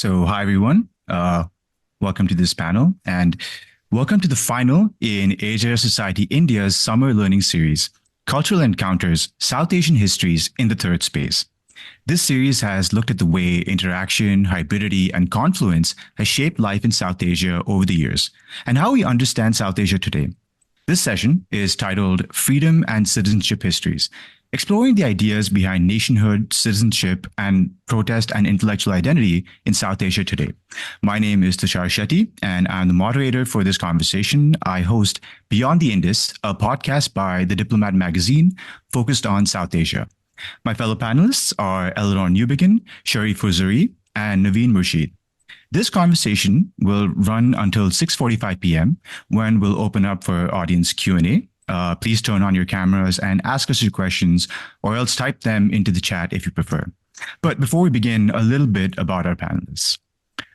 Hi everyone. Welcome to this panel and welcome to the final in Asia Society India's Summer Learning Series, Cultural Encounters, South Asian Histories in the Third Space. This series has looked at the way interaction, hybridity, and confluence has shaped life in South Asia over the years and how we understand South Asia today. This session is titled Freedom and Citizenship Histories, exploring the ideas behind nationhood, citizenship, and protest and intellectual identity in South Asia today. My name is Tushar Shetty, and I'm the moderator for this conversation. I host Beyond the Indus, a podcast by the Diplomat magazine focused on South Asia. My fellow panelists are Eleanor Newbigin, Sharif Hozoori, and Navine Murshid. This conversation will run until 6:45 p.m. when we'll open up for audience Q&A. Please turn on your cameras and ask us your questions, or else type them into the chat if you prefer. But before we begin, a little bit about our panelists.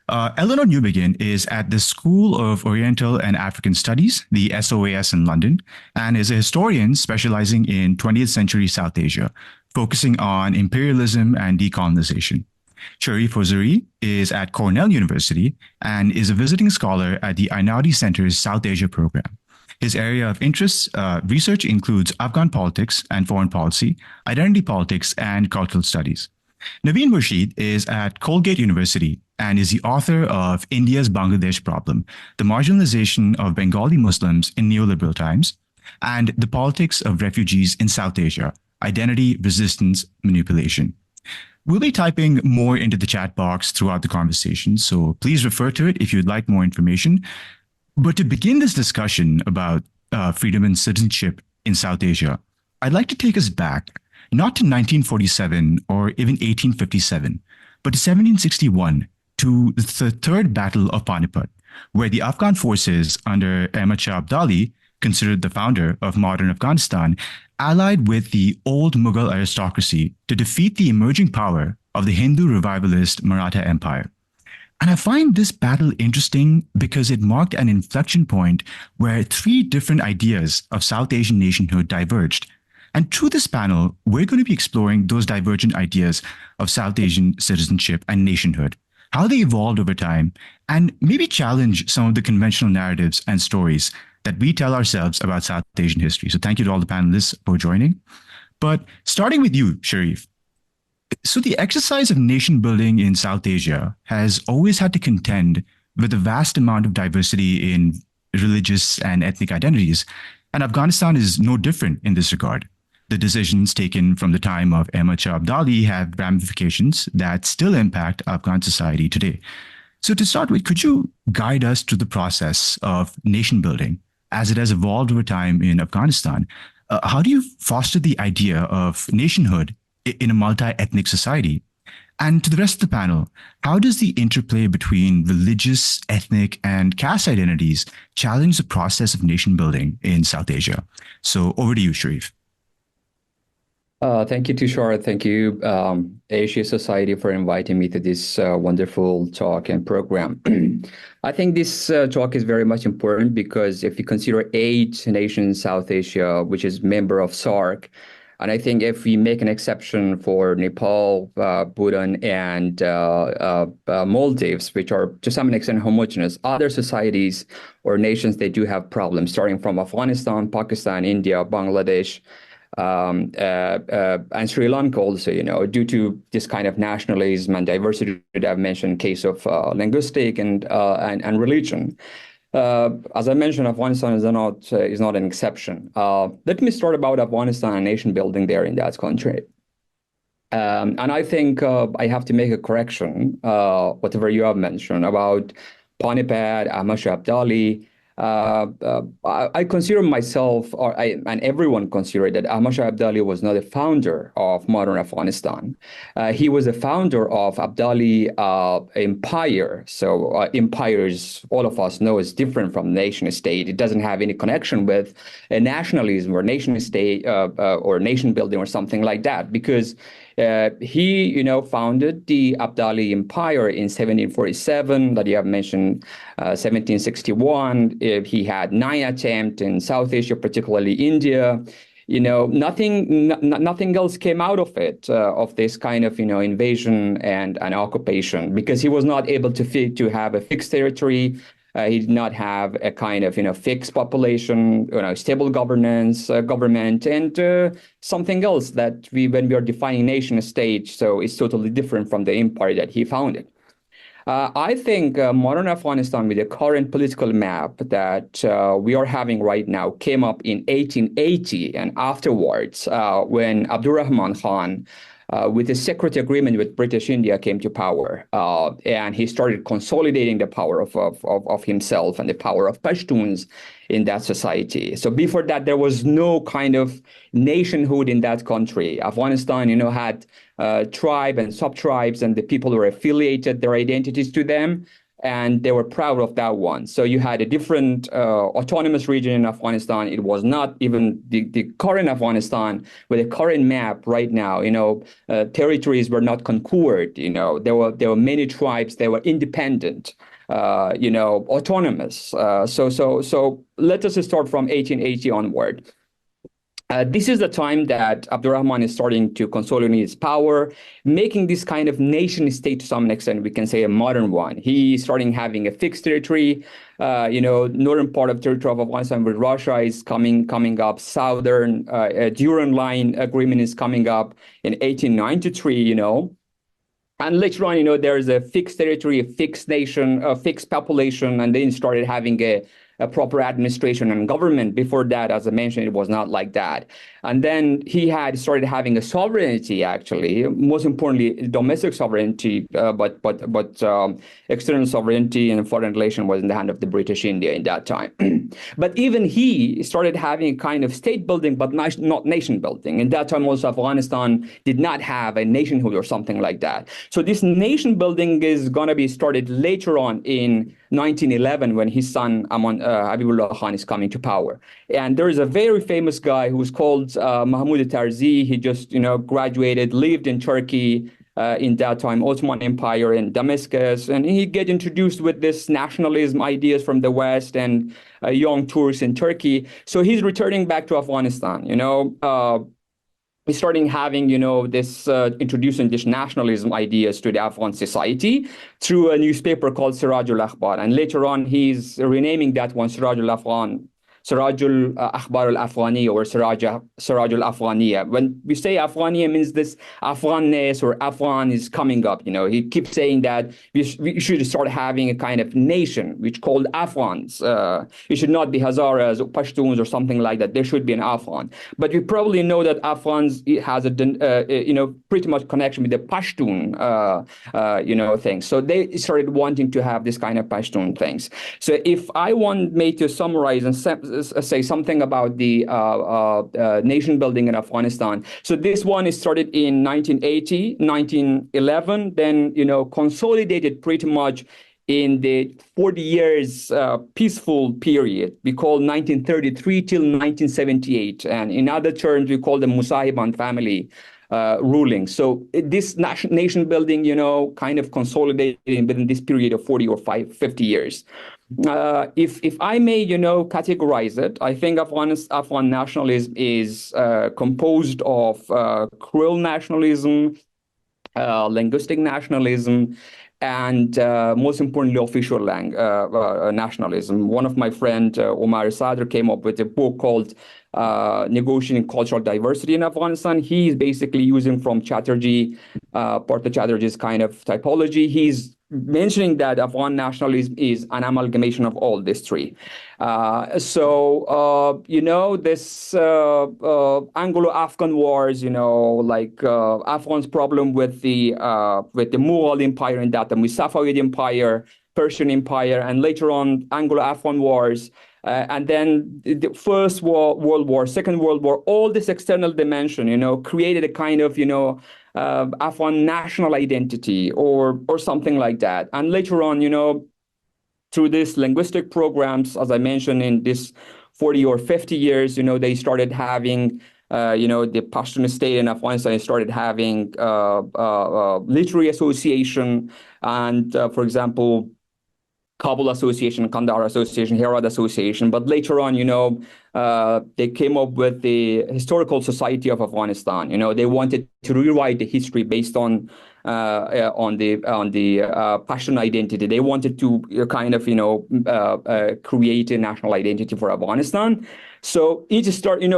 Eleanor Newbigin is at the School of Oriental and African Studies, the SOAS in London, and is a historian specializing in 20th century South Asia, focusing on imperialism and decolonization. Sharif Hozoori is at Cornell University and is a visiting scholar at the Einaudi Center's South Asia program. His area of interest research includes Afghan politics and foreign policy, identity politics, and cultural studies. Navine Murshid is at Colgate University and is the author of India's Bangladesh Problem, the marginalization of Bengali Muslims in neoliberal times, and the politics of refugees in South Asia, identity, resistance, manipulation. We'll be typing more into the chat box throughout the conversation, so please refer to it if you'd like more information. But to begin this discussion about freedom and citizenship in South Asia, I'd like to take us back, not to 1947 or even 1857, but to 1761, to the Third Battle of Panipat, where the Afghan forces under Ahmad Shah Abdali, considered the founder of modern Afghanistan, allied with the old Mughal aristocracy to defeat the emerging power of the Hindu revivalist Maratha Empire. And I find this battle interesting because it marked an inflection point where three different ideas of South Asian nationhood diverged. And through this panel, we're going to be exploring those divergent ideas of South Asian citizenship and nationhood, how they evolved over time, and maybe challenge some of the conventional narratives and stories that we tell ourselves about South Asian history. So thank you to all the panelists for joining. But starting with you, Sharif. So the exercise of nation building in South Asia has always had to contend with a vast amount of diversity in religious and ethnic identities, and Afghanistan is no different in this regard. The decisions taken from the time of Ahmad Shah Abdali have ramifications that still impact Afghan society today. So to start with, could you guide us through the process of nation building as it has evolved over time in Afghanistan? How do you foster the idea of nationhood in a multi-ethnic society? And to the rest of the panel, how does the interplay between religious, ethnic, and caste identities challenge the process of nation building in South Asia? So over to you, Sharif. Thank you, Tushar. Thank you, Asia Society, for inviting me to this wonderful talk and program. I think this talk is very much important because if you consider 8 nations in South Asia, which is member of SAARC, and I think if we make an exception for Nepal, Bhutan, and Maldives, which are to some extent homogeneous, other societies or nations, they do have problems, starting from Afghanistan, Pakistan, India, Bangladesh, and Sri Lanka also, due to this kind of nationalism and diversity that I've mentioned, case of linguistic and religion. As I mentioned, Afghanistan is not an exception. Let me start about Afghanistan and nation building there in that country. And I think I have to make a correction, whatever you have mentioned about Panipat, Ahmad Shah Abdali. I consider myself, and everyone considered that Ahmad Shah Abdali was not a founder of modern Afghanistan. He was a founder of Abdali empire. So empires, all of us know, is different from nation state. It doesn't have any connection with a nationalism or nation state or nation building or something like that, because he, founded the Abdali Empire in 1747, that you have mentioned, 1761. He had 9 attempts in South Asia, particularly India. nothing else came out of it, of this kind of, invasion and occupation, because he was not able to have a fixed territory. He did not have a kind of, fixed population, stable governance, government, and something else that when we are defining nation state, so it's totally different from the empire that he founded. I think modern Afghanistan, with the current political map that we are having right now, came up in 1880 and afterwards, when Abdurrahman Khan, with a secret agreement with British India, came to power, and he started consolidating the power of himself and the power of Pashtuns in that society. So before that, there was no kind of nationhood in that country. Afghanistan, had tribe and sub-tribes, and the people were affiliated their identities to them, and they were proud of that one. So you had a different autonomous region in Afghanistan. It was not even the current Afghanistan with the current map right now. Territories were not conquered. There were many tribes. They were independent. Autonomous. So let us start from 1880 onward. This is the time that Abdurrahman is starting to consolidate his power, making this kind of nation state to some extent, we can say a modern one. He's starting having a fixed territory. Northern part of territory of Afghanistan with Russia is coming up. Southern Durand Line agreement is coming up in 1893, And later on, there is a fixed territory, a fixed nation, a fixed population, and then started having a proper administration and government. Before that, as I mentioned, it was not like that. And then he had started having a sovereignty, actually, most importantly, domestic sovereignty, but external sovereignty and foreign relation was in the hand of the British India in that time. But even he started having a kind of state building, but not nation building. In that time, also, Afghanistan did not have a nationhood or something like that. So this nation building is going to be started later on in 1911 when his son Habibullah Khan is coming to power. And there is a very famous guy who's called Mahmoud Tarzi. He just graduated, lived in Turkey in that time, Ottoman Empire in Damascus, and he get introduced with this nationalism ideas from the West and young Turks in Turkey. So he's returning back to Afghanistan. He's starting having, this introducing this nationalism ideas to the Afghan society through a newspaper called Sirajul Akhbar. And later on, he's renaming that one Sirajul Akhbar al-Afghani or Sirajul Afghaniya. When we say Afghaniya, means this Afghanness or Afghan is coming up. He keeps saying that we should start having a kind of nation which called Afghans. It should not be Hazaras or Pashtuns or something like that. There should be an Afghan. But you probably know that Afghans has a pretty much connection with the Pashtun things. So they started wanting to have this kind of Pashtun things. So if I want me to summarize and say something about the nation building in Afghanistan. So this one is started in 1980, 1911, then, consolidated pretty much in the 40 years peaceful period we call 1933 till 1978. And in other terms, we call the Musahiban family ruling. So this nation building, kind of consolidated within this period of 40 or 50 years. If I may, categorize it, I think Afghan nationalism is composed of cruel nationalism, linguistic nationalism, and most importantly, official nationalism. One of my friends, Omar Sadr, came up with a book called Negotiating Cultural Diversity in Afghanistan. He's basically using from Chatterjee, Partha Chatterjee's kind of typology. He's mentioning that Afghan nationalism is an amalgamation of all these three. This Anglo-Afghan wars, Afghans' problem with the Mughal Empire and that, the Safavid Empire, Persian Empire, and later on Anglo-Afghan wars. And then the First World War, Second World War, all this external dimension, created a kind of, Afghan national identity or something like that. And later on, through these linguistic programs, as I mentioned, in this 40 or 50 years, they started having, the Pashtun state in Afghanistan started having literary association and, for example, Kabul Association, Kandahar Association, Herat Association. But later on, they came up with the Historical Society of Afghanistan. They wanted to rewrite the history based on the Pashtun identity. They wanted to create a national identity for Afghanistan. So it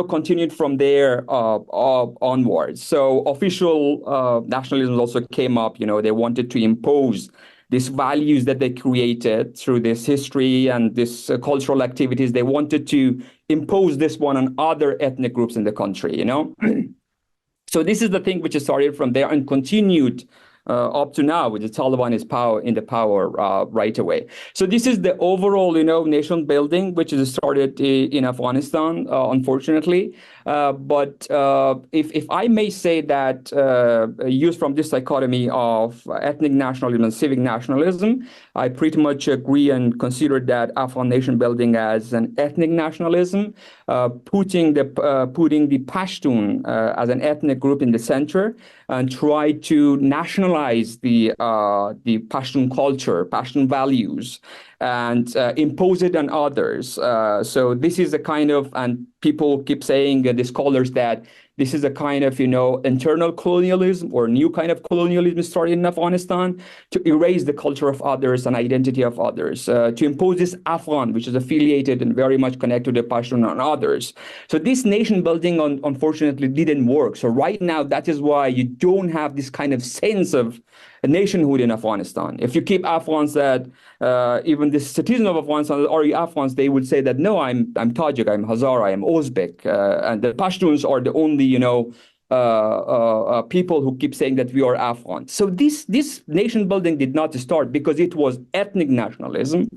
continued from there onwards. So official nationalism also came up. They wanted to impose these values that they created through this history and this cultural activities. They wanted to impose this one on other ethnic groups in the country. So this is the thing which started from there and continued up to now, with the Taliban in the power right away. So this is the overall, nation building, which is started in Afghanistan, unfortunately. But if I may say that, used from this dichotomy of ethnic nationalism and civic nationalism, I pretty much agree and consider that Afghan nation building as an ethnic nationalism, putting the Pashtun as an ethnic group in the center, and try to nationalize the Pashtun culture, Pashtun values, and impose it on others. So this is a kind of, and people keep saying, the scholars, that this is a kind of, internal colonialism or new kind of colonialism started in Afghanistan to erase the culture of others and identity of others, to impose this Afghan, which is affiliated and very much connected to the Pashtun, on others. So this nation building, unfortunately, didn't work. So right now, that is why you don't have this kind of sense of nationhood in Afghanistan. If you keep Afghans that, even the citizens of Afghanistan, are you Afghans, they would say that, no, I'm Tajik, I'm Hazara, I'm Uzbek, and the Pashtuns are the only, people who keep saying that we are Afghans. So this nation building did not start because it was ethnic nationalism.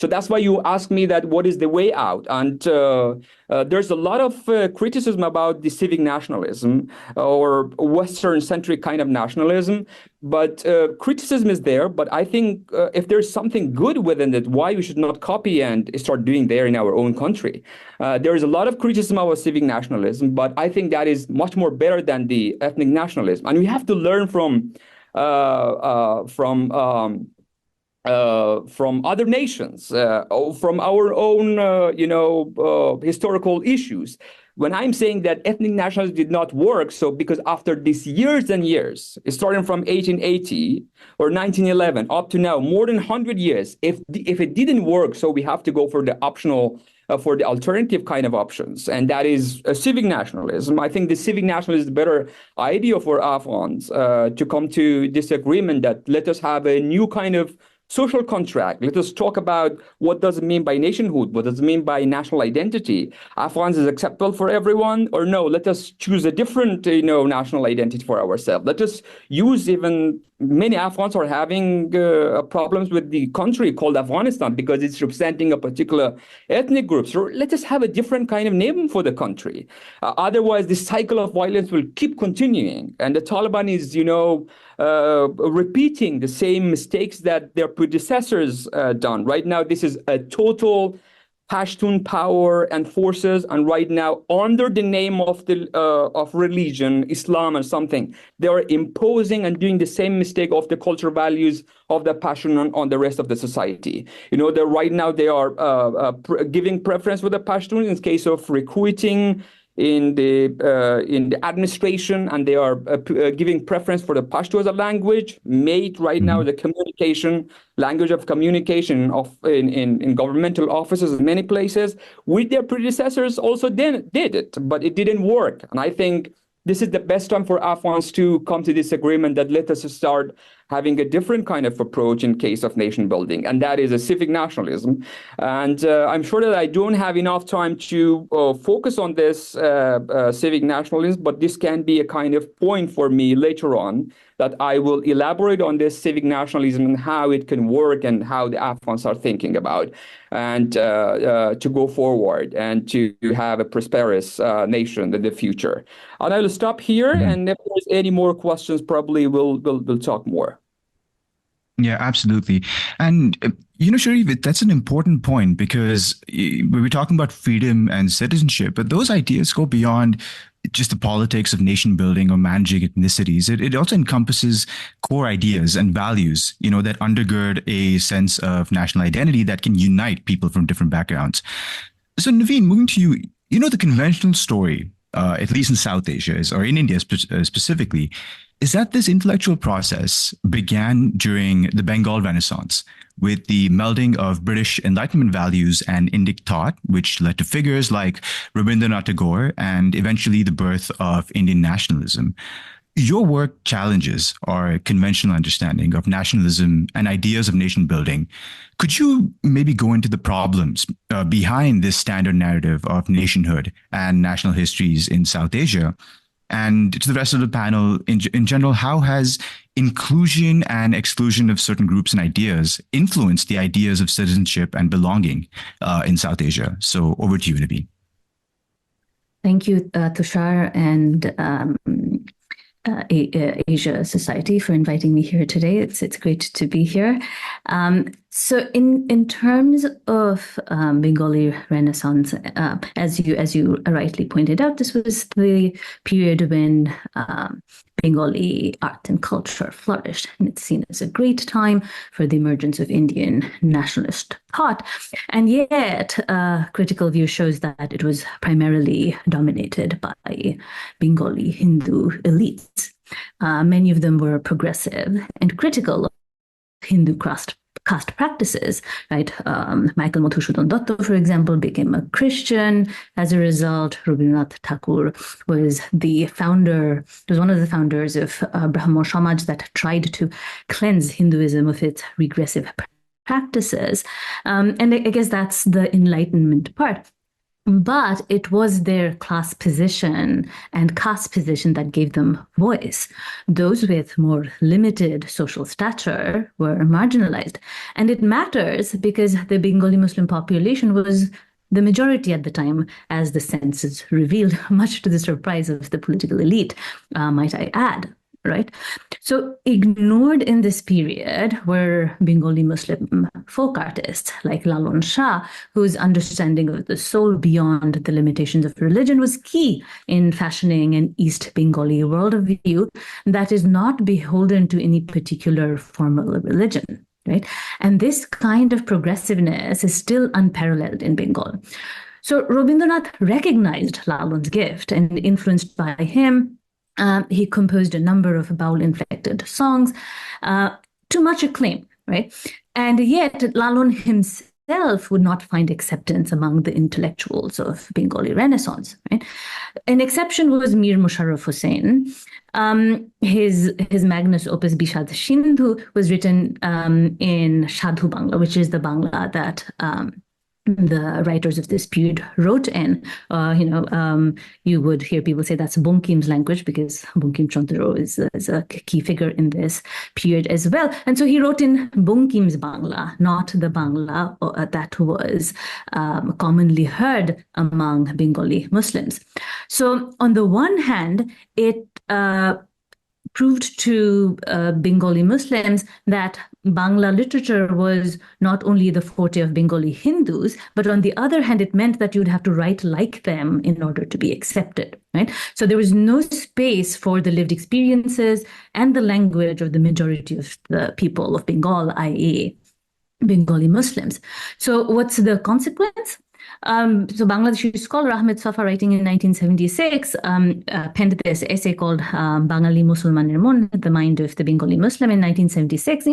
So that's why you ask me that what is the way out? And there's a lot of criticism about the civic nationalism or Western-centric kind of nationalism. But criticism is there. But I think if there's something good within it, why we should not copy and start doing there in our own country? There is a lot of criticism about civic nationalism, but I think that is much more better than the ethnic nationalism. And we have to learn from other nations, from our own, historical issues. When I'm saying that ethnic nationalism did not work, so because after these years and years, starting from 1880 or 1911 up to now, more than 100 years, if it didn't work, so we have to go for the optional, for the alternative kind of options, and that is civic nationalism. I think the civic nationalism is a better idea for Afghans to come to this agreement that let us have a new kind of social contract. Let us talk about what does it mean by nationhood? What does it mean by national identity? Afghans is acceptable for everyone, or no? Let us choose a different, national identity for ourselves. Let us use, even many Afghans are having problems with the country called Afghanistan because it's representing a particular ethnic group. So let us have a different kind of name for the country. Otherwise, this cycle of violence will keep continuing, and the Taliban is, repeating the same mistakes that their predecessors done. Right now, this is a total Pashtun power and forces, and right now, under the name of religion, Islam and something, they are imposing and doing the same mistake of the cultural values of the Pashtun on the rest of the society. That right now they are giving preference for the Pashtun in case of recruiting in the administration, and they are giving preference for the Pashto as a language, made right now the language of communication in governmental offices in many places. With their predecessors also did it, but it didn't work. And I think this is the best time for Afghans to come to this agreement that let us start having a different kind of approach in case of nation building, and that is a civic nationalism. And I'm sure that I don't have enough time to focus on this civic nationalism, but this can be a kind of point for me later on that I will elaborate on this civic nationalism and how it can work and how the Afghans are thinking about, and to go forward and to have a prosperous nation in the future. And I will stop here, and if there's any more questions, probably we'll talk more. Yeah, absolutely. And, Sharif, that's an important point, because we were talking about freedom and citizenship, but those ideas go beyond just the politics of nation building or managing ethnicities. It also encompasses core ideas and values, that undergird a sense of national identity that can unite people from different backgrounds. So Navine, moving to you, the conventional story, at least in South Asia, or in India specifically, is that this intellectual process began during the Bengal Renaissance with the melding of British Enlightenment values and Indic thought, which led to figures like Rabindranath Tagore and eventually the birth of Indian nationalism. Your work challenges our conventional understanding of nationalism and ideas of nation building. Could you maybe go into the problems behind this standard narrative of nationhood and national histories in South Asia? And to the rest of the panel, in general, how has inclusion and exclusion of certain groups and ideas influenced the ideas of citizenship and belonging in South Asia? So over to you, Navine. Thank you, Tushar, and Asia Society for inviting me here today. It's great to be here. So in terms of Bengali Renaissance, as you rightly pointed out, this was the period when Bengali art and culture flourished, and it's seen as a great time for the emergence of Indian nationalist thought. And yet, critical view shows that it was primarily dominated by Bengali Hindu elites. Many of them were progressive and critical of Hindu caste practices, right? Michael Madhusudhan Datta, for example, became a Christian as a result. Rabindranath Tagore was one of the founders of Brahmo Samaj that tried to cleanse Hinduism of its regressive practices. And I guess that's the Enlightenment part. But it was their class position and caste position that gave them voice. Those with more limited social stature were marginalized. And it matters because the Bengali Muslim population was the majority at the time, as the census revealed, much to the surprise of the political elite, might I add. Right? So ignored in this period were Bengali Muslim folk artists like Lalon Shah, whose understanding of the soul beyond the limitations of religion was key in fashioning an East Bengali worldview that is not beholden to any particular formal religion. Right? And this kind of progressiveness is still unparalleled in Bengal. So Rabindranath recognized Lalon's gift, and influenced by him, he composed a number of Baul-inflected songs to much acclaim, right? And yet Lalon himself would not find acceptance among the intellectuals of Bengali Renaissance, right? An exception was Mir Musharraf Hussain. His magnus opus Bishad Sindhu was written in Sadhu Bangla, which is the Bangla that the writers of this period wrote in. You would hear people say that's Bankim's language because Bankim Chandra is a key figure in this period as well. And so he wrote in Bankim's Bangla, not the Bangla that was commonly heard among Bengali Muslims. So on the one hand, it proved to Bengali Muslims that Bangla literature was not only the forte of Bengali Hindus, but on the other hand, it meant that you'd have to write like them in order to be accepted, right? So there was no space for the lived experiences and the language of the majority of the people of Bengal, i.e. Bengali Muslims. So what's the consequence? So Bangladeshi scholar Ahmed Safa, writing in 1976, penned this essay called Bangali Musulmaner Mon, the mind of the Bengali Muslim in 1976.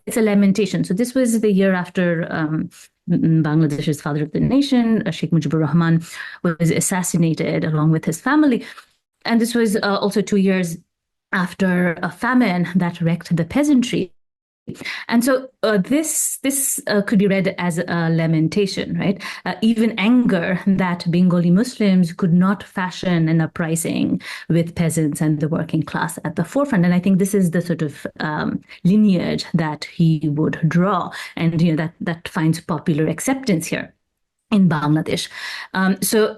It's a lamentation. So this was the year after Bangladesh's father of the nation, Sheikh Mujibur Rahman, was assassinated along with his family. And this was also 2 years after a famine that wrecked the peasantry. And so this could be read as a lamentation, right? Even anger that Bengali Muslims could not fashion an uprising with peasants and the working class at the forefront. And I think this is the sort of lineage that he would draw, and that finds popular acceptance here in Bangladesh. So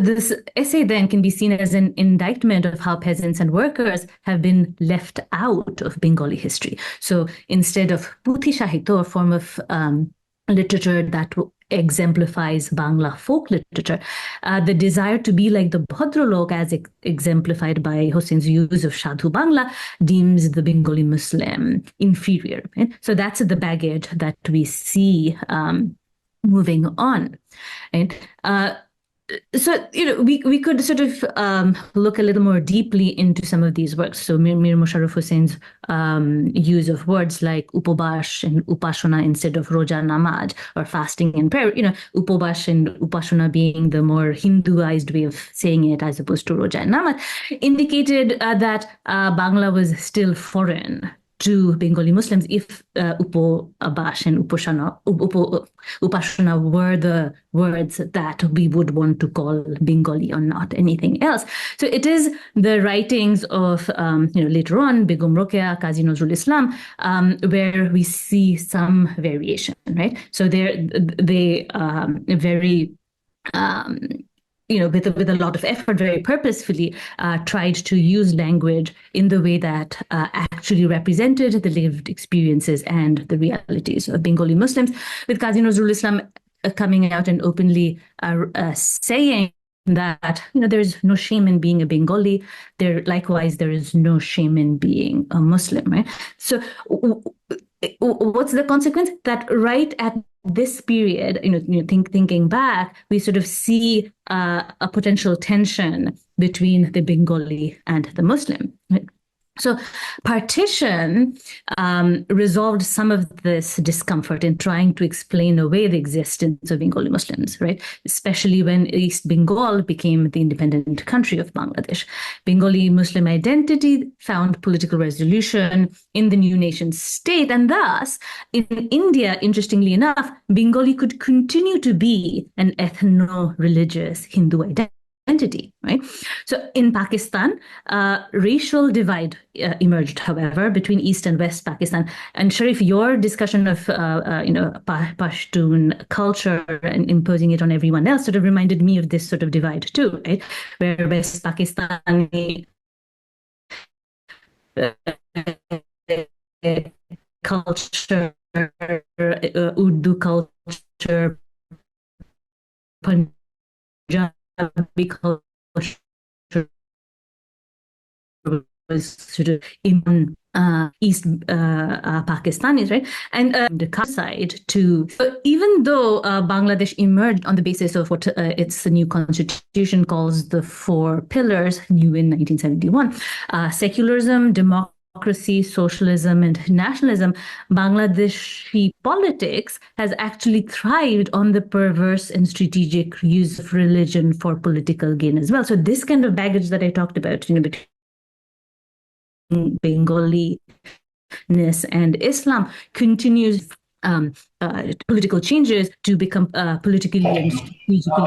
this essay then can be seen as an indictment of how peasants and workers have been left out of Bengali history. So instead of Puthi Sahitya, a form of literature that exemplifies Bangla folk literature. The desire to be like the Bhadralok, as exemplified by Hussein's use of Sadhu Bangla, deems the Bengali Muslim inferior. Right? So that's the baggage that we see moving on. Right? So, we could sort of look a little more deeply into some of these works. So Mir Musharraf Hussein's use of words like upobash and upashana instead of roja namaz, or fasting and prayer, upobash and upashana being the more Hinduized way of saying it as opposed to roja and namaz, indicated that Bangla was still foreign to Bengali Muslims if upobash and upashana were the words that we would want to call Bengali or not anything else. So it is the writings of later on Begum Rokeya, Qazi Nazrul Islam, where we see some variation, right? So they very with a lot of effort, very purposefully, tried to use language in the way that actually represented the lived experiences and the realities of Bengali Muslims, with Qazi Nazrul Islam coming out and openly saying that there is no shame in being a Bengali. Likewise, there is no shame in being a Muslim, right? So what's the consequence? That right at this period, thinking back, we sort of see a potential tension between the Bengali and the Muslim. Right? So partition resolved some of this discomfort in trying to explain away the existence of Bengali Muslims, right? Especially when East Bengal became the independent country of Bangladesh. Bengali Muslim identity found political resolution in the new nation state, and thus in India, interestingly enough, Bengali could continue to be an ethno-religious Hindu identity, right? So in Pakistan, racial divide emerged, however, between East and West Pakistan. And Sharif, your discussion of Pashtun culture and imposing it on everyone else sort of reminded me of this sort of divide too, right? Where West Pakistani culture, Urdu culture, Punjabi culture was sort of in East Pakistanis, right? And the side too. So even though Bangladesh emerged on the basis of what its new constitution calls the four pillars, new in 1971, secularism, democracy, socialism, and nationalism, Bangladeshi politics has actually thrived on the perverse and strategic use of religion for political gain as well. So this kind of baggage that I talked about, between Bengali-ness and Islam continues political changes to become politically and strategically useful.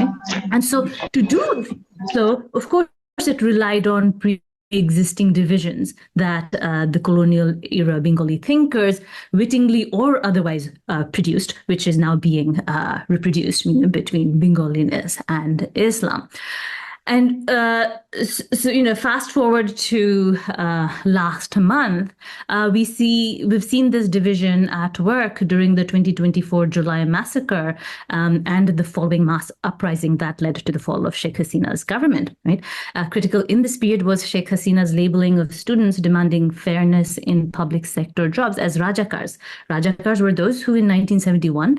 Okay? And so to do so, of course, it relied on pre-existing divisions that the colonial era Bengali thinkers wittingly or otherwise produced, which is now being reproduced between Bengaliness and Islam. And so, fast forward to last month, we've seen this division at work during the 2024 July massacre and the following mass uprising that led to the fall of Sheikh Hasina's government. Right, critical in this period was Sheikh Hasina's labeling of students demanding fairness in public sector jobs as Rajakars. Rajakars were those who, in 1971,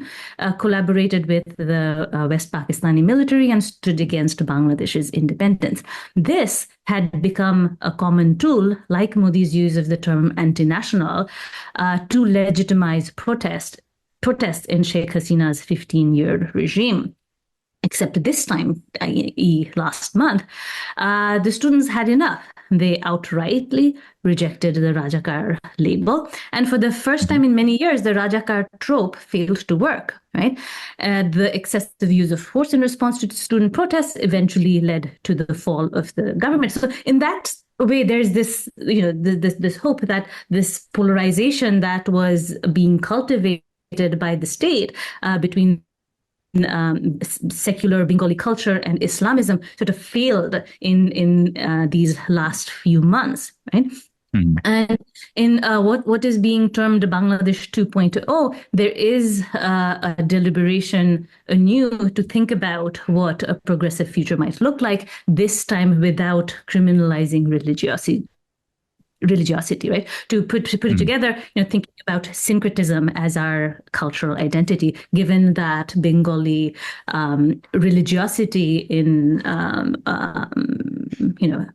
collaborated with the West Pakistani military and stood against Bangladesh's independence. This had become a common tool, like Modi's use of the term anti-national, to legitimize protests in Sheikh Hasina's 15-year regime. Except this time, i.e. last month, the students had enough. They outrightly rejected the Rajakar label. And for the first time in many years, the Rajakar trope failed to work, right? The excessive use of force in response to student protests eventually led to the fall of the government. So in that way, there's this, this hope that this polarization that was being cultivated by the state between secular Bengali culture and Islamism sort of failed in these last few months, right? And in what is being termed Bangladesh 2.0, there is a deliberation anew to think about what a progressive future might look like, this time without criminalizing religiosity, right? To put it together, thinking about syncretism as our cultural identity, given that Bengali religiosity in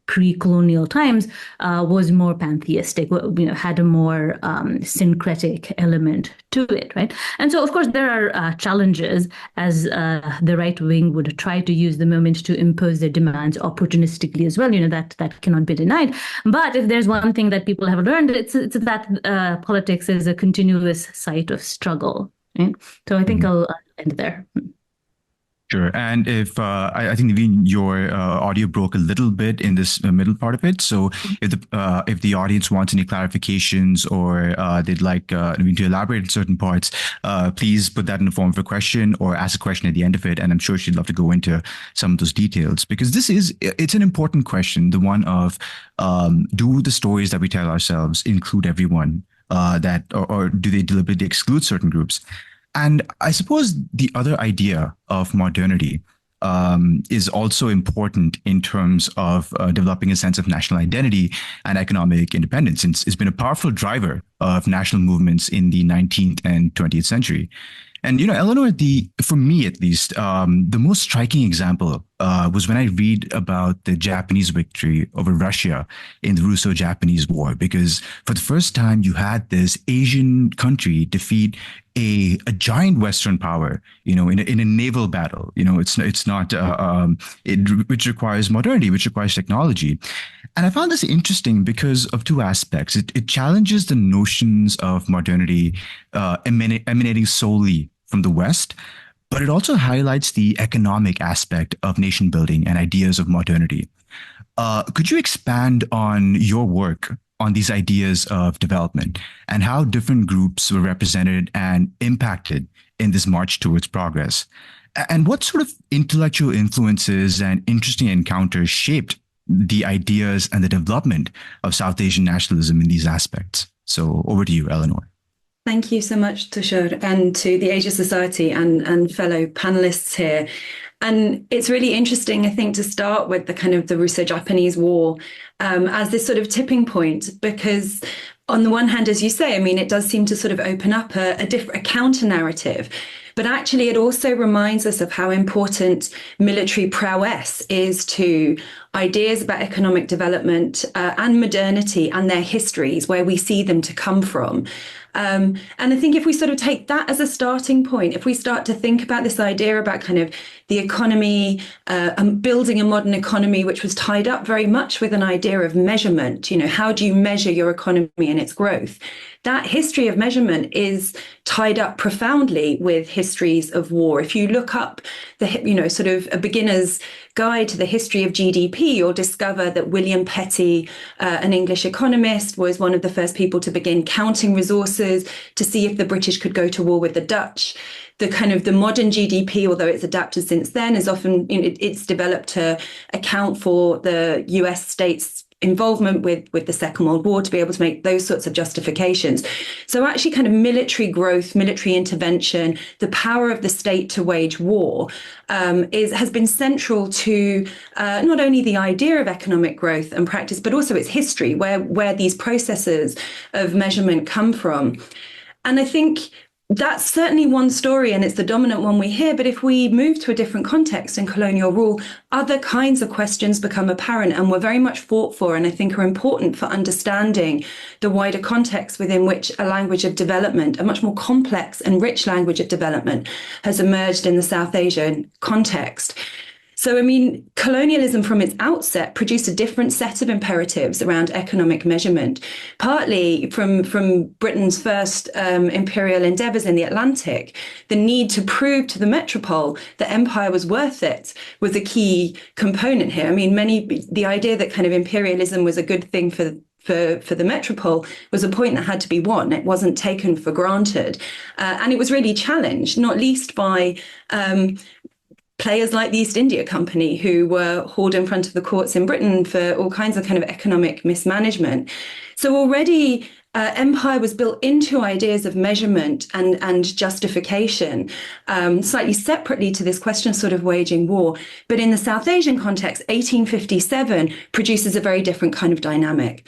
pre-colonial times was more pantheistic, had a more syncretic element to it, right? And so, of course, there are challenges as the right wing would try to use the moment to impose their demands opportunistically as well. That cannot be denied. But if there's one thing that people have learned, it's that politics is a continuous site of struggle. Right? So I think I'll end there. Sure. And if I think, Navine, your audio broke a little bit in this middle part of it. So if the audience wants any clarifications or they'd like Navine to elaborate on certain parts, please put that in the form of a question or ask a question at the end of it. And I'm sure she'd love to go into some of those details, because it's an important question, the one of do the stories that we tell ourselves include everyone or do they deliberately exclude certain groups? And I suppose the other idea of modernity is also important in terms of developing a sense of national identity and economic independence. It's been a powerful driver of national movements in the 19th and 20th century. And, Eleanor, for me at least, the most striking example was when I read about the Japanese victory over Russia in the Russo-Japanese War, because for the first time you had this Asian country defeat a giant Western power, in a naval battle. It's not which requires modernity, which requires technology. And I found this interesting because of two aspects. It challenges the notions of modernity emanating solely from the West, but it also highlights the economic aspect of nation building and ideas of modernity. Could you expand on your work on these ideas of development and how different groups were represented and impacted in this march towards progress? And what sort of intellectual influences and interesting encounters shaped the ideas and the development of South Asian nationalism in these aspects? So over to you, Eleanor. Thank you so much, Tushar, and to the Asia Society and fellow panelists here. And it's really interesting, I think, to start with the kind of the Russo-Japanese War as this sort of tipping point, because on the one hand, as you say, I mean, it does seem to sort of open up a counter narrative. But actually, it also reminds us of how important military prowess is to ideas about economic development and modernity and their histories, where we see them to come from. And I think if we sort of take that as a starting point, if we start to think about this idea about kind of the economy and building a modern economy, which was tied up very much with an idea of measurement, how do you measure your economy and its growth? That history of measurement is tied up profoundly with histories of war. If you look up the, sort of a beginner's guide to the history of GDP, you'll discover that William Petty, an English economist, was one of the first people to begin counting resources to see if the British could go to war with the Dutch. The kind of the modern GDP, although it's adapted since then, is often, it's developed to account for the US states' involvement with the Second World War, to be able to make those sorts of justifications. So actually kind of military growth, military intervention, the power of the state to wage war has been central to not only the idea of economic growth and practice, but also its history, where these processes of measurement come from. And I think that's certainly one story, and it's the dominant one we hear. But if we move to a different context in colonial rule, other kinds of questions become apparent and were very much fought for, and I think are important for understanding the wider context within which a language of development, a much more complex and rich language of development, has emerged in the South Asian context. So, I mean, colonialism from its outset produced a different set of imperatives around economic measurement, partly from Britain's first imperial endeavours in the Atlantic. The need to prove to the metropole that empire was worth it was a key component here. I mean, the idea that kind of imperialism was a good thing for the metropole was a point that had to be won. It wasn't taken for granted. And it was really challenged, not least by players like the East India Company, who were hauled in front of the courts in Britain for all kinds of kind of economic mismanagement. So already empire was built into ideas of measurement and justification, slightly separately to this question of sort of waging war. But in the South Asian context, 1857 produces a very different kind of dynamic.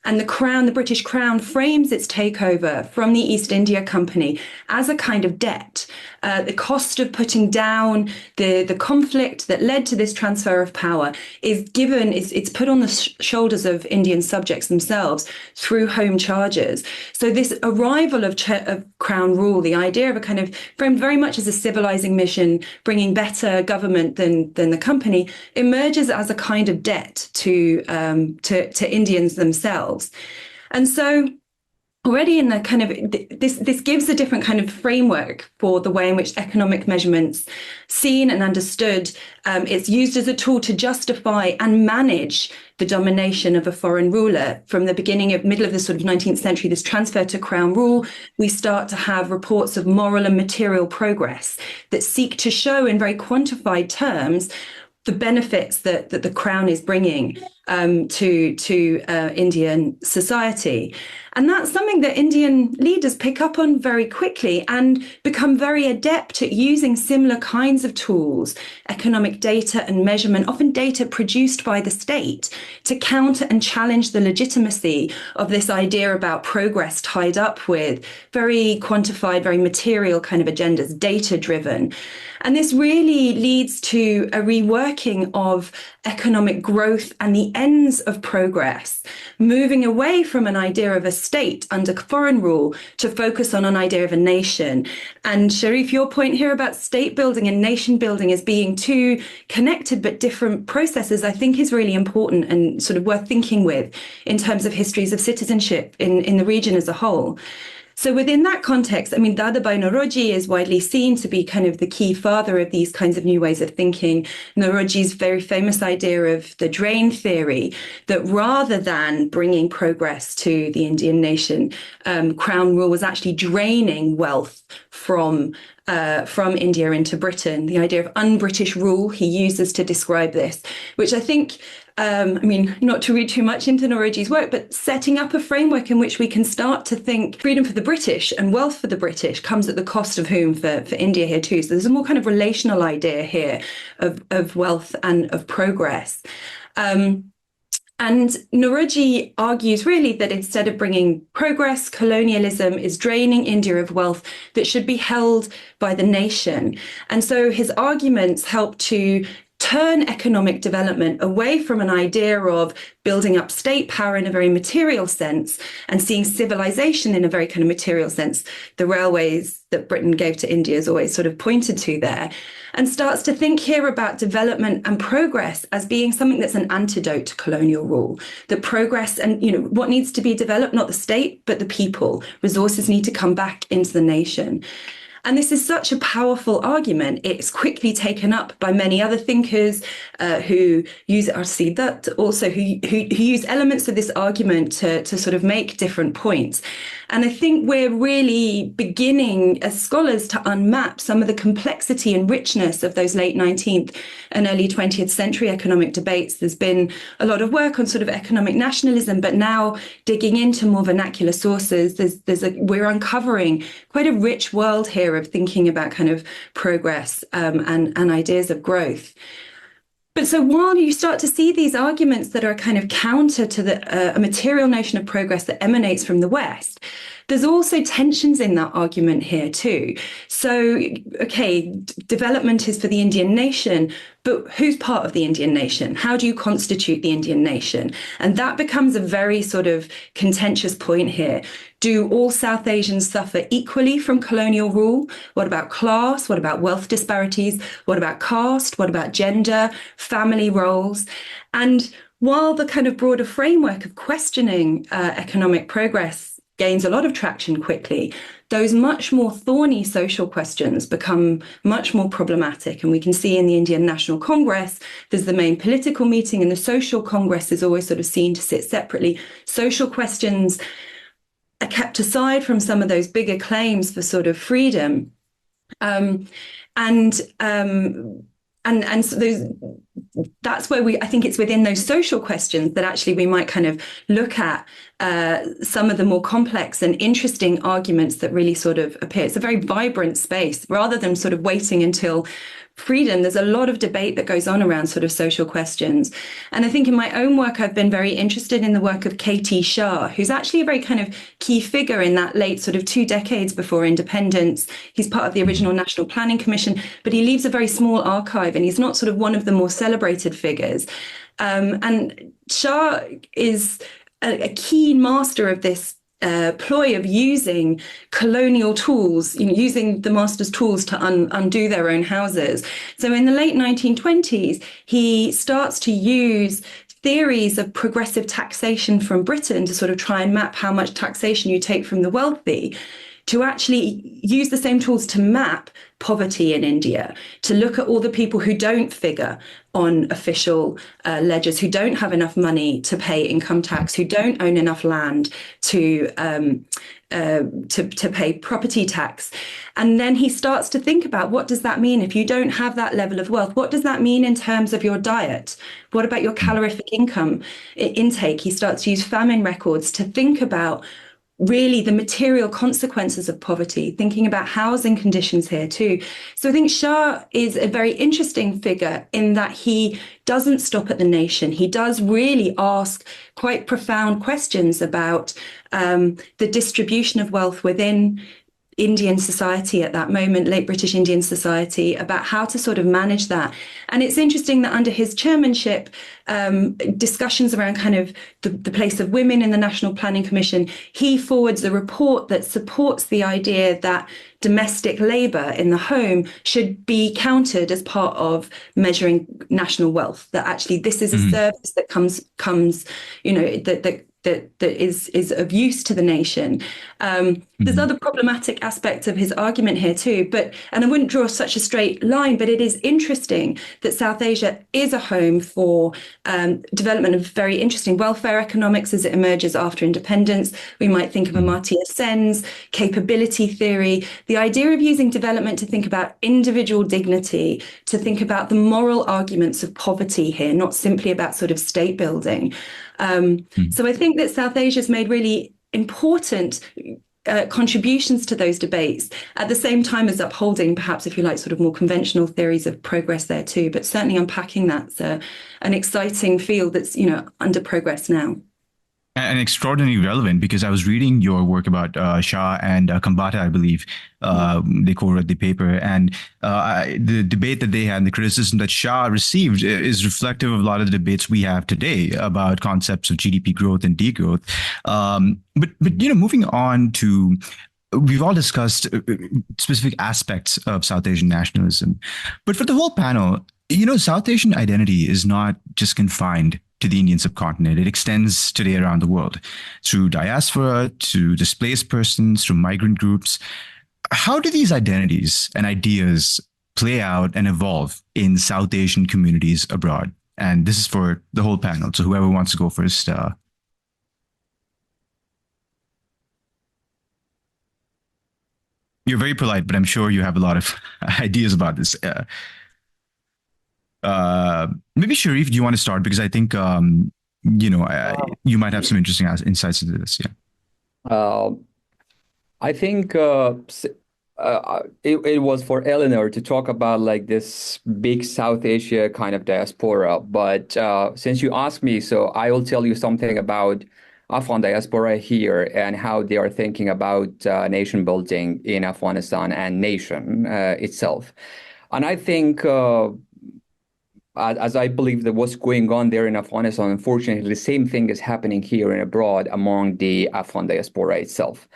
And the Crown, the British Crown, frames its takeover from the East India Company as a kind of debt. The cost of putting down the conflict that led to this transfer of power is given, it's put on the shoulders of Indian subjects themselves through home charges. So this arrival of Crown rule, the idea of a kind of framed very much as a civilizing mission, bringing better government than the company, emerges as a kind of debt to Indians themselves. And so already in the kind of this gives a different kind of framework for the way in which economic measurements seen and understood. It's used as a tool to justify and manage the domination of a foreign ruler. From the middle of the sort of 19th century, this transfer to Crown rule, we start to have reports of moral and material progress that seek to show in very quantified terms the benefits that the Crown is bringing to Indian society. And that's something that Indian leaders pick up on very quickly and become very adept at using similar kinds of tools, economic data and measurement, often data produced by the state, to counter and challenge the legitimacy of this idea about progress tied up with very quantified, very material kind of agendas, data-driven. And this really leads to a reworking of economic growth and the ends of progress, moving away from an idea of a state under foreign rule to focus on an idea of a nation. And Sharif, your point here about state building and nation building as being two connected but different processes, I think is really important and sort of worth thinking with in terms of histories of citizenship in the region as a whole. So within that context, I mean, Dadabhai Naoroji is widely seen to be kind of the key father of these kinds of new ways of thinking. Naoroji's very famous idea of the drain theory, that rather than bringing progress to the Indian nation, Crown rule was actually draining wealth from India into Britain. The idea of un-British rule he uses to describe this, which I think, I mean, not to read too much into Naoroji's work, but setting up a framework in which we can start to think freedom for the British and wealth for the British comes at the cost of whom for India here too. So there's a more kind of relational idea here of wealth and of progress. And Naoroji argues really that instead of bringing progress, colonialism is draining India of wealth that should be held by the nation. And so his arguments help to turn economic development away from an idea of building up state power in a very material sense and seeing civilization in a very kind of material sense. The railways that Britain gave to India is always sort of pointed to there, and starts to think here about development and progress as being something that's an antidote to colonial rule. That progress and, you know, what needs to be developed, not the state, but the people. Resources need to come back into the nation. And this is such a powerful argument. It's quickly taken up by many other thinkers who use who use elements of this argument to sort of make different points. And I think we're really beginning as scholars to unmap some of the complexity and richness of those late 19th and early 20th century economic debates. There's been a lot of work on sort of economic nationalism, but now digging into more vernacular sources, we're uncovering quite a rich world here of thinking about kind of progress and ideas of growth. But so while you start to see these arguments that are kind of counter to a material notion of progress that emanates from the West, there's also tensions in that argument here too. So, okay, development is for the Indian nation, but who's part of the Indian nation? How do you constitute the Indian nation? And that becomes a very sort of contentious point here. Do all South Asians suffer equally from colonial rule? What about class? What about wealth disparities? What about caste? What about gender, family roles? And while the kind of broader framework of questioning economic progress gains a lot of traction quickly, those much more thorny social questions become much more problematic. And we can see in the Indian National Congress, there's the main political meeting, and the social congress is always sort of seen to sit separately. Social questions are kept aside from some of those bigger claims for sort of freedom. Um, and so that's where I think it's within those social questions that actually we might kind of look at some of the more complex and interesting arguments that really sort of appear. It's a very vibrant space rather than sort of waiting until freedom. There's a lot of debate that goes on around sort of social questions. And I think in my own work, I've been very interested in the work of K.T. Shah, who's actually a very kind of key figure in that late sort of 2 decades before independence. He's part of the original National Planning Commission, but he leaves a very small archive and he's not sort of one of the more celebrated figures. And Shah is a key master of this ploy of using colonial tools, using the master's tools to undo their own houses. So in the late 1920s, he starts to use theories of progressive taxation from Britain to sort of try and map how much taxation you take from the wealthy, to actually use the same tools to map poverty in India, to look at all the people who don't figure on official ledgers, who don't have enough money to pay income tax, who don't own enough land to pay property tax. And then he starts to think about, what does that mean if you don't have that level of wealth? What does that mean in terms of your diet? What about your calorific intake? He starts to use famine records to think about really the material consequences of poverty, thinking about housing conditions here too. So I think Shah is a very interesting figure in that he doesn't stop at the nation. He does really ask quite profound questions about the distribution of wealth within Indian society at that moment, late British Indian society, about how to sort of manage that. And it's interesting that under his chairmanship, discussions around kind of the place of women in the National Planning Commission, he forwards a report that supports the idea that domestic labour in the home should be counted as part of measuring national wealth, that actually this is a service that comes, that is of use to the nation. There's other problematic aspects of his argument here too, and I wouldn't draw such a straight line, but it is interesting that South Asia is a home for development of very interesting welfare economics as it emerges after independence. We might think of Amartya Sen's capability theory, the idea of using development to think about individual dignity, to think about the moral arguments of poverty here, not simply about sort of state building. So I think that South Asia's made really important contributions to those debates, at the same time as upholding, perhaps, if you like, sort of more conventional theories of progress there too, but certainly unpacking that's an exciting field that's, under progress now. And extraordinarily relevant, because I was reading your work about Shah and Kambata, I believe. They co-wrote the paper, and the debate that they had and the criticism that Shah received is reflective of a lot of the debates we have today about concepts of GDP growth and degrowth. But moving on to, we've all discussed specific aspects of South Asian nationalism, but for the whole panel, South Asian identity is not just confined to the Indian subcontinent. It extends today around the world through diaspora, to displaced persons, through migrant groups. How do these identities and ideas play out and evolve in South Asian communities abroad? And this is for the whole panel. So whoever wants to go first. You're very polite, but I'm sure you have a lot of ideas about this. Maybe Sharif, do you want to start? Because I think, you might have some interesting insights into this. Yeah. I think it was for Eleanor to talk about like this big South Asia kind of diaspora. But since you asked me, so I will tell you something about Afghan diaspora here and how they are thinking about nation building in Afghanistan and nation itself. And I think, as I believe that what's going on there in Afghanistan, unfortunately, the same thing is happening here and abroad among the Afghan diaspora itself.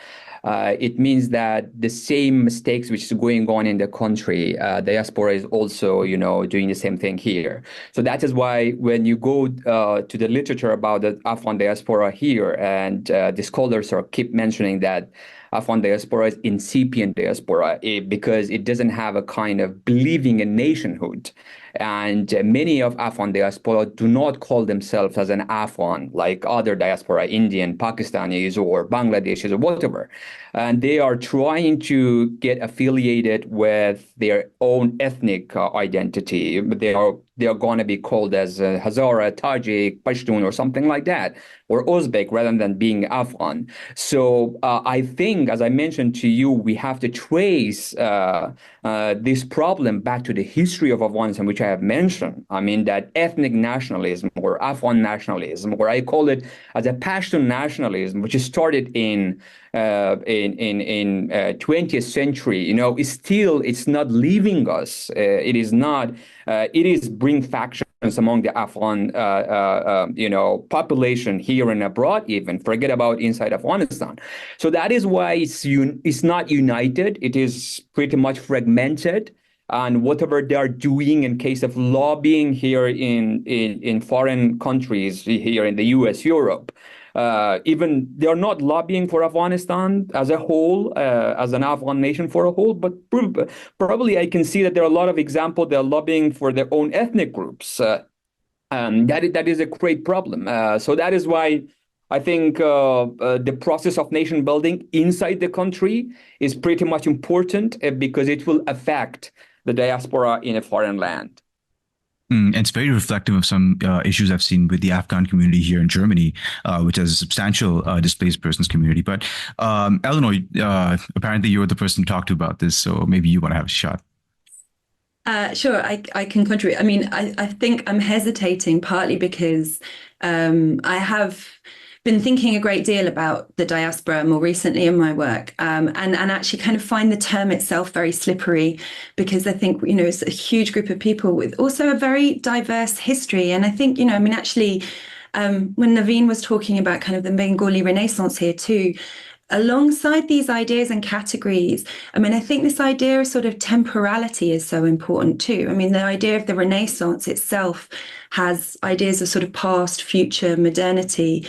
It means that the same mistakes which is going on in the country, diaspora is also, doing the same thing here. So that is why when you go to the literature about the Afghan diaspora here, and the scholars keep mentioning that Afghan diaspora is incipient diaspora because it doesn't have a kind of believing in nationhood. And many of Afghan diaspora do not call themselves as an Afghan, like other diaspora, Indian, Pakistanis, or Bangladeshis, or whatever. And they are trying to get affiliated with their own ethnic identity. They are going to be called as Hazara, Tajik, Pashtun, or something like that, or Uzbek, rather than being Afghan. So I think, as I mentioned to you, we have to trace this problem back to the history of Afghanistan, which I have mentioned. I mean, that ethnic nationalism or Afghan nationalism, or I call it as a Pashtun nationalism, which started in 20th century, it's not leaving us. It is bring factions among the Afghan, population here and abroad, even forget about inside Afghanistan. So that is why it's not united. It is pretty much fragmented. And whatever they are doing in case of lobbying here in foreign countries, here in the US, Europe, even they are not lobbying for Afghanistan as a whole, as an Afghan nation for a whole, but probably I can see that there are a lot of examples they're lobbying for their own ethnic groups. That is a great problem. So that is why I think the process of nation building inside the country is pretty much important because it will affect the diaspora in a foreign land. It's very reflective of some issues I've seen with the Afghan community here in Germany, which has a substantial displaced persons community. But Eleanor, apparently you were the person to talk to about this, so maybe you want to have a shot. Sure, I can contribute. I mean, I think I'm hesitating partly because I have been thinking a great deal about the diaspora more recently in my work, and actually kind of find the term itself very slippery because I think, it's a huge group of people with also a very diverse history. And I think, actually, when Navine was talking about kind of the Bengali Renaissance here too, alongside these ideas and categories, I think this idea of sort of temporality is so important too. The idea of the Renaissance itself has ideas of sort of past, future, modernity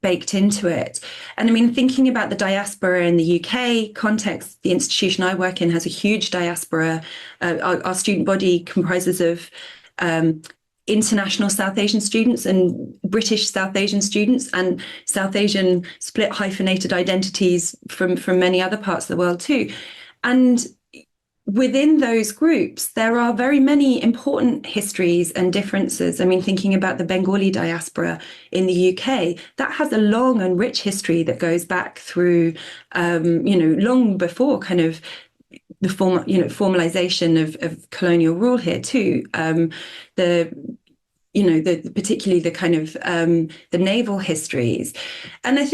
baked into it. And thinking about the diaspora in the UK context, the institution I work in has a huge diaspora. Our student body comprises of international South Asian students and British South Asian students and South Asian split hyphenated identities from many other parts of the world too. And within those groups, there are very many important histories and differences. Thinking about the Bengali diaspora in the UK, that has a long and rich history that goes back through, long before kind of the formalization of colonial rule here too. Particularly the kind of the naval histories. And I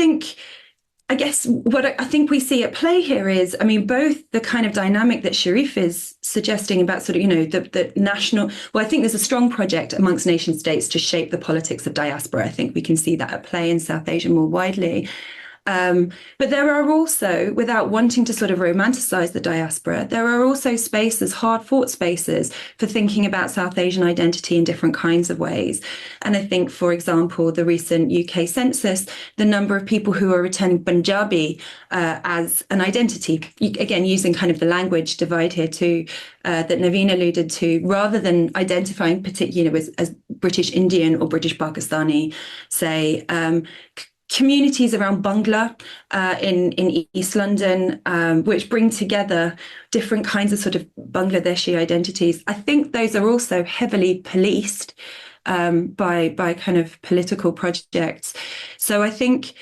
guess what I think we see at play here is, both the kind of dynamic that Sharif is suggesting about sort of, the national, well, I think there's a strong project amongst nation states to shape the politics of diaspora. I think we can see that at play in South Asia more widely. But there are also, without wanting to sort of romanticize the diaspora, there are also spaces, hard-fought spaces for thinking about South Asian identity in different kinds of ways. And I think, for example, the recent UK census, the number of people who are returning Punjabi as an identity, again, using kind of the language divide here too, that Navine alluded to, rather than identifying particularly as British Indian or British Pakistani, say, communities around Bangla in East London, which bring together different kinds of sort of Bangladeshi identities. I think those are also heavily policed by kind of political projects. So I think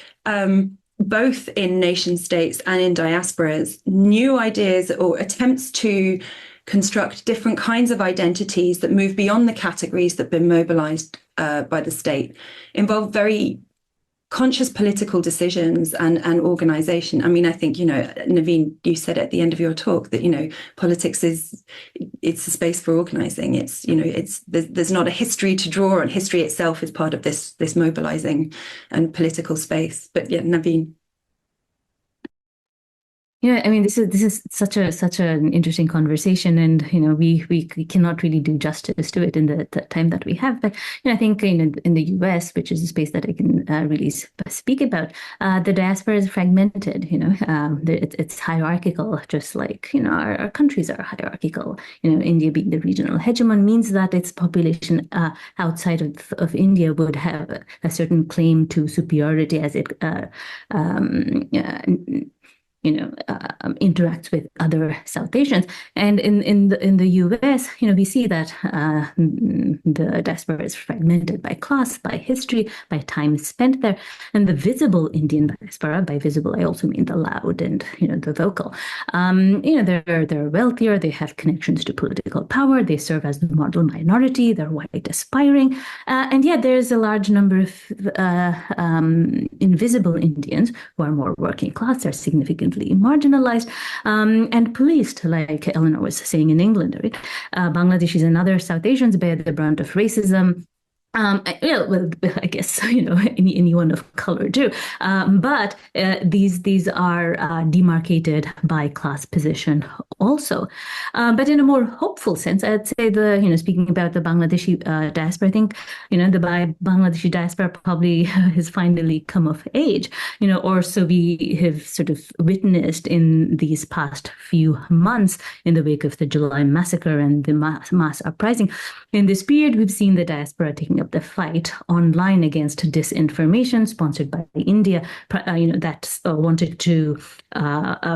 both in nation states and in diasporas, new ideas or attempts to construct different kinds of identities that move beyond the categories that have been mobilized by the state involve very conscious political decisions and organization. I think, Navine, you said at the end of your talk that, politics it's a space for organizing. There's not a history to draw on. History itself is part of this mobilizing and political space. But yeah, Navine. Yeah, I mean, this is such an interesting conversation, and we cannot really do justice to it in the time that we have. But I think in the US, which is a space that I can really speak about, the diaspora is fragmented. It's hierarchical, just like our countries are hierarchical. India being the regional hegemon means that its population outside of India would have a certain claim to superiority as it interacts with other South Asians. And in the US, we see that the diaspora is fragmented by class, by history, by time spent there. And the visible Indian diaspora, by visible I also mean the loud and the vocal. They're wealthier, they have connections to political power, they serve as the model minority, they're white aspiring, and yet there's a large number of invisible Indians who are more working class, are significantly marginalized and policed, like Eleanor was saying in England. Right? Bangladeshis and other South Asians bear the brunt of racism. Well, I guess anyone of color do, but these are demarcated by class position also. But in a more hopeful sense, I'd say speaking about the Bangladeshi diaspora, I think the Bangladeshi diaspora probably has finally come of age, or so we have sort of witnessed in these past few months in the wake of the July massacre and the mass uprising. In this period, we've seen the diaspora taking up the fight online against disinformation sponsored by India, that wanted to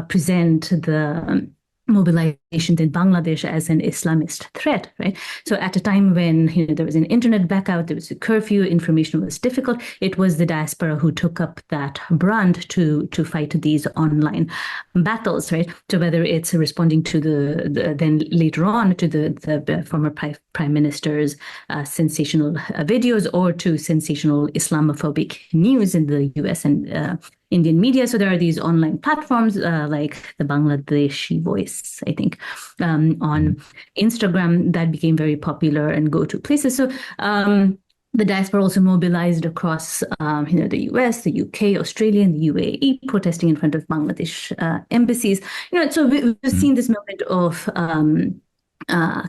present the mobilization in Bangladesh as an Islamist threat, right? So at a time when there was an internet blackout, there was a curfew, information was difficult, it was the diaspora who took up that brunt to fight these online battles, right? So whether it's responding to the then later on to the former prime minister's sensational videos, or to sensational Islamophobic news in the US and Indian media. So there are these online platforms like the Bangladeshi Voice, I think, on Instagram that became very popular and go-to places. So the diaspora also mobilized across the US, the UK, Australia, and the UAE, protesting in front of Bangladesh embassies. So we've seen this moment of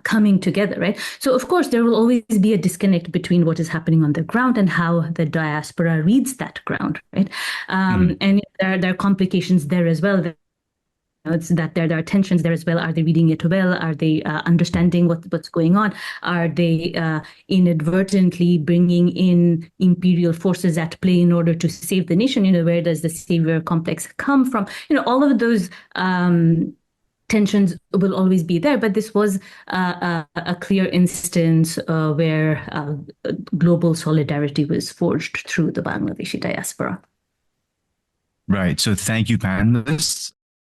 coming together, right? So of course there will always be a disconnect between what is happening on the ground and how the diaspora reads that ground, right? And there are complications there as well. It's that there are tensions there as well. Are they reading it well? Are they understanding what's going on? Are they inadvertently bringing in imperial forces at play in order to save the nation? Where does the savior complex come from? All of those tensions will always be there, but this was a clear instance where global solidarity was forged through the Bangladeshi diaspora. Right. So thank you, panelists.